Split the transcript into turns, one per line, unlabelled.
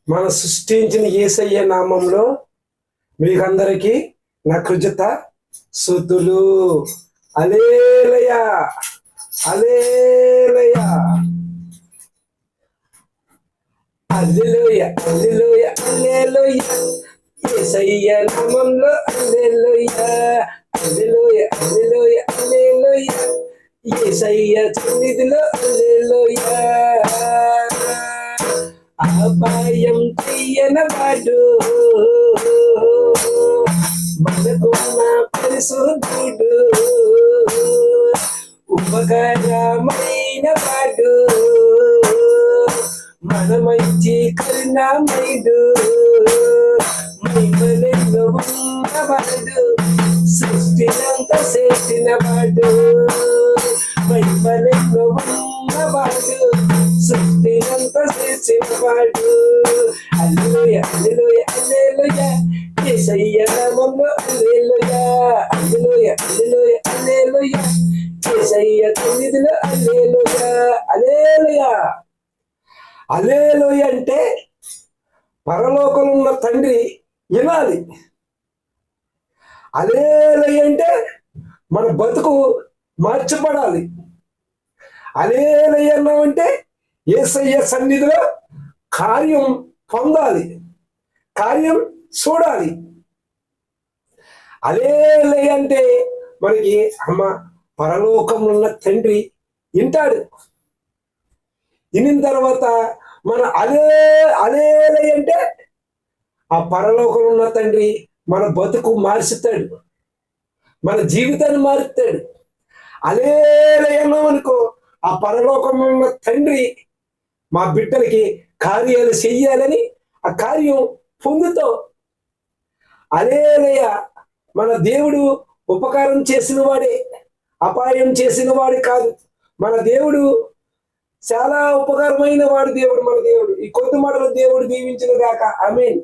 మన సృష్టించిన యేసయ్య నామంలో మీకందరికీ నా కృతజ్ఞత స్తుతులు. హల్లెలూయా, హల్లెలూయా, హల్లెలూయా, హల్లెలూయా, హల్లెలూయా. యేసయ్య నామంలో హల్లెలూయా, హల్లెలూయా, హల్లెలూయా, హల్లెలూయా. యేసయ్య సన్నిధిలో హల్లెలూయా. అపాయం చెయ్యనవాడు మనకున్న పరిశుద్ధుడు, ఉపకారమైన వాడు, మన మంచి కరుణామయుడు, మహిమలెన్నో ఉన్నవాడు, సృష్టినంతా చేసిన వాడు, మహిమలెన్నో ఉన్నవాడు, సృష్టినంతా చేసిన వాడు. హల్లెలూయా, హల్లెలూయా, హల్లెలూయా. యేసయ్య నామములో హల్లెలూయా, హల్లెలూయా, హల్లెలూయా, హల్లెలూయా. యేసయ్య సన్నిధిలో హల్లెలూయా, హల్లెలూయా. హల్లెలూయా అంటే పరలోకంలో ఉన్న తండ్రి వినాలి. హల్లెలూయా అంటే మన బతుకు మార్చబడాలి. హల్లెలూయా అన్నామంటే యేసయ్య సన్నిధిలో కార్యం పొందాలి, కార్యం చూడాలి. హల్లెలూయా అంటే మనకి అమ్మ పరలోకంలో ఉన్న తండ్రి వింటాడు. వినిన తర్వాత మన హల్లెలూయా అంటే ఆ పరలోకంలో ఉన్న తండ్రి మన బతుకు మార్చుతాడు, మన జీవితాన్ని మారుస్తాడు. హల్లెలూయా అన్నామనుకో ఆ పరలోకంలో ఉన్న తండ్రి మా బిడ్డలకి కార్యాలు చెయ్యాలని ఆ కార్యం పొందుతావు. హల్లెలూయా. మన దేవుడు ఉపకారం చేసిన వాడే, అపాయం చేసిన వాడు కాదు. మన దేవుడు చాలా ఉపకారమైన వాడు దేవుడు. మన దేవుడు ఈ కొద్ది మాటలు దేవుడు దీవించిన గాక. ఆమేన్.